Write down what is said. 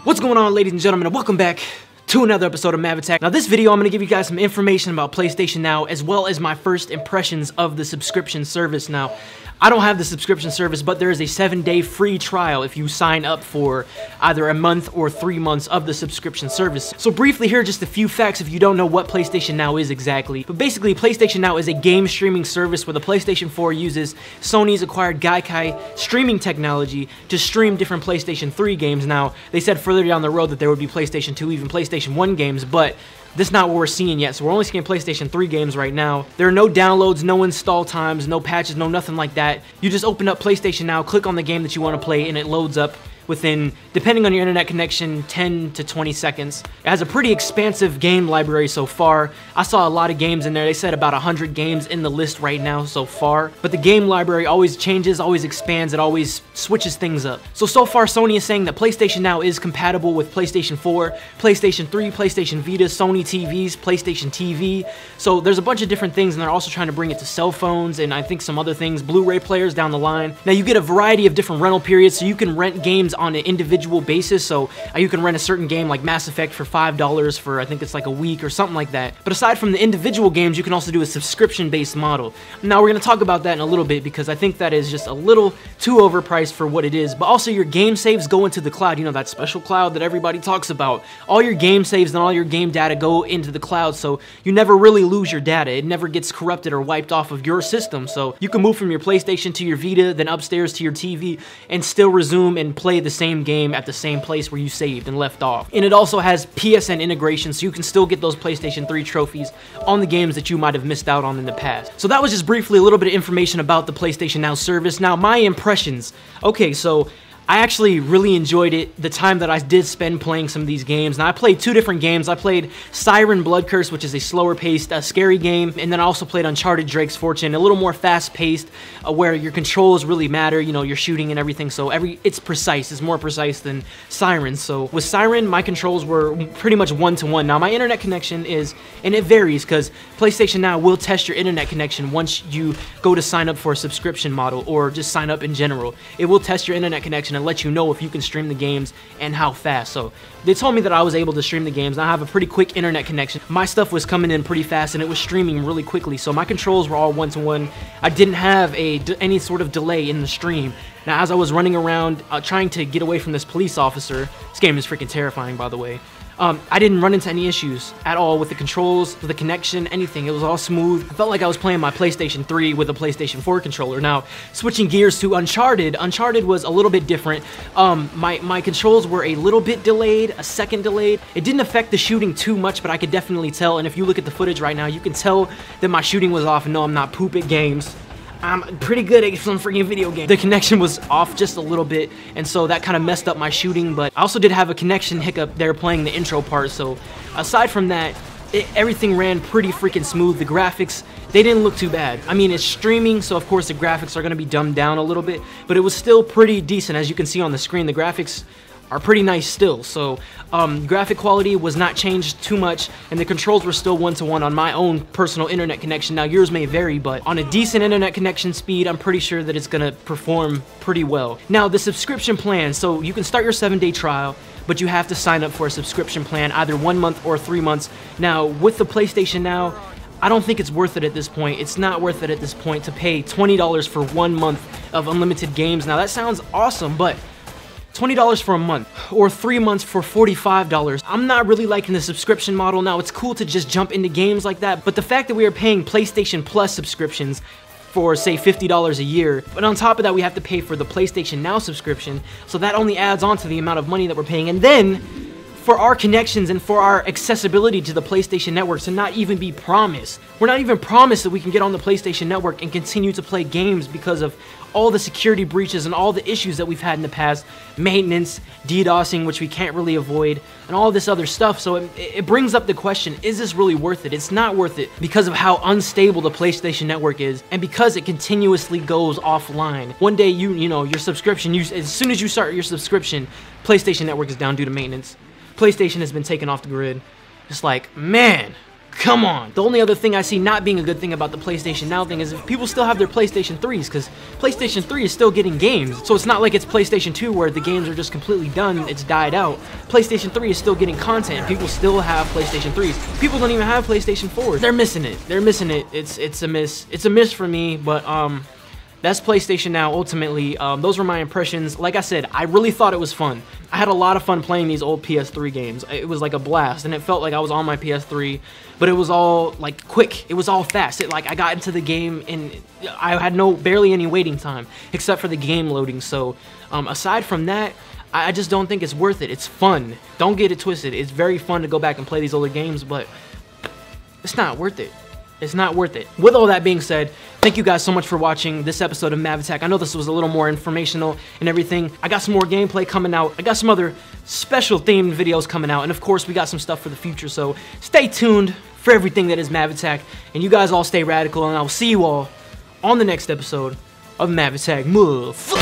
What's going on, ladies and gentlemen, and welcome back to another episode of MavAttack. Now this video, I'm going to give you guys some information about PlayStation Now, as well as my first impressions of the subscription service. Now, I don't have the subscription service, but there is a 7-day free trial if you sign up for either a month or 3 months of the subscription service. So briefly, here are just a few facts if you don't know what PlayStation Now is exactly. But basically, PlayStation Now is a game streaming service where the PlayStation 4 uses Sony's acquired Gaikai streaming technology to stream different PlayStation 3 games. Now, they said further down the road that there would be PlayStation 2, even PlayStation 1 games, but this is not what we're seeing yet, so we're only seeing PlayStation 3 games right now. There are no downloads, no install times, no patches, no nothing like that. You just open up PlayStation Now, click on the game that you want to play, and it loads up within, depending on your internet connection, 10 to 20 seconds. It has a pretty expansive game library so far. I saw a lot of games in there. They said about 100 games in the list right now so far. But the game library always changes, always expands, it always switches things up. So far Sony is saying that PlayStation Now is compatible with PlayStation 4, PlayStation 3, PlayStation Vita, Sony TVs, PlayStation TV. So there's a bunch of different things, and they're also trying to bring it to cell phones and I think some other things, Blu-ray players down the line. Now you get a variety of different rental periods, so you can rent games on an individual basis. So you can rent a certain game like Mass Effect for $5 for, I think it's like a week or something like that. But aside from the individual games, you can also do a subscription-based model. Now we're going to talk about that in a little bit because I think that is just a little too overpriced for what it is. But also your game saves go into the cloud, you know, that special cloud that everybody talks about. All your game saves and all your game data go into the cloud, so you never really lose your data. It never gets corrupted or wiped off of your system. So you can move from your PlayStation to your Vita, then upstairs to your TV, and still resume and play the same game at the same place where you saved and left off. And it also has PSN integration, so you can still get those PlayStation 3 trophies on the games that you might have missed out on in the past. So that was just briefly a little bit of information about the PlayStation Now service. Now my impressions. Okay, so I actually really enjoyed it, the time that I did spend playing some of these games. Now, I played 2 different games. I played Siren Blood Curse, which is a slower-paced, scary game, and then I also played Uncharted Drake's Fortune, a little more fast-paced, where your controls really matter, you know, you're shooting and everything, so it's precise. It's more precise than Siren. So with Siren, my controls were pretty much one-to-one. Now, my internet connection is, and it varies, because PlayStation Now will test your internet connection once you go to sign up for a subscription model, or just sign up in general. It will test your internet connection and let you know if you can stream the games and how fast. So they told me that I was able to stream the games. I have a pretty quick internet connection. My stuff was coming in pretty fast and it was streaming really quickly, so my controls were all one-to-one. I didn't have any sort of delay in the stream. Now as I was running around trying to get away from this police officer, this game is freaking terrifying, by the way, I didn't run into any issues at all with the controls, with the connection, anything. It was all smooth. I felt like I was playing my PlayStation 3 with a PlayStation 4 controller. Now, switching gears to Uncharted. Uncharted was a little bit different. My controls were a little bit delayed, a second delayed. It didn't affect the shooting too much, but I could definitely tell, and if you look at the footage right now, you can tell that my shooting was off. No, I'm not poop at games. I'm pretty good at some freaking video game. The connection was off just a little bit, and so that kind of messed up my shooting, but I also did have a connection hiccup there playing the intro part, so aside from that, everything ran pretty freaking smooth. The graphics, they didn't look too bad. I mean, it's streaming, so of course the graphics are going to be dumbed down a little bit, but it was still pretty decent. As you can see on the screen, the graphics are pretty nice still. So graphic quality was not changed too much, and the controls were still one-to-one on my own personal internet connection. Now yours may vary, but on a decent internet connection speed, I'm pretty sure that it's gonna perform pretty well. Now the subscription plan, so you can start your 7-day trial, but you have to sign up for a subscription plan, either 1 month or 3 months. Now with the PlayStation Now, I don't think it's worth it at this point. It's not worth it at this point to pay $20 for 1 month of unlimited games. Now that sounds awesome, but $20 for a month, or 3 months for $45. I'm not really liking the subscription model. Now, it's cool to just jump into games like that, but the fact that we are paying PlayStation Plus subscriptions for, say, $50 a year, but on top of that, we have to pay for the PlayStation Now subscription, so that only adds on to the amount of money that we're paying. And then, for our connections and for our accessibility to the PlayStation Network to not even be promised. We're not even promised that we can get on the PlayStation Network and continue to play games because of all the security breaches and all the issues that we've had in the past, maintenance, DDoSing, which we can't really avoid, and all this other stuff. So it brings up the question, is this really worth it? It's not worth it because of how unstable the PlayStation Network is, and because it continuously goes offline. One day, you know, your subscription, as soon as you start your subscription, PlayStation Network is down due to maintenance. PlayStation has been taken off the grid. Just like, man, Come on. The only other thing I see not being a good thing about the PlayStation Now thing is if people still have their PlayStation 3s, because PlayStation 3 is still getting games. So it's not like it's PlayStation 2 where the games are just completely done, it's died out. PlayStation 3 is still getting content. People still have PlayStation 3s. People don't even have PlayStation 4s. They're missing it. They're missing it. It's a miss. It's a miss for me, but that's PlayStation Now, ultimately. Those were my impressions. Like I said, I really thought it was fun. I had a lot of fun playing these old PS3 games. It was like a blast, and it felt like I was on my PS3, but it was all like quick. It was all fast. I got into the game, and I had barely any waiting time, except for the game loading. So aside from that, I just don't think it's worth it. It's fun. Don't get it twisted. It's very fun to go back and play these older games, but it's not worth it. It's not worth it. With all that being said, thank you guys so much for watching this episode of MavAttack. I know this was a little more informational and everything. I got some more gameplay coming out. I got some other special themed videos coming out. And of course, we got some stuff for the future. So stay tuned for everything that is MavAttack. And you guys all stay radical. And I will see you all on the next episode of MavAttack. Motherfucker.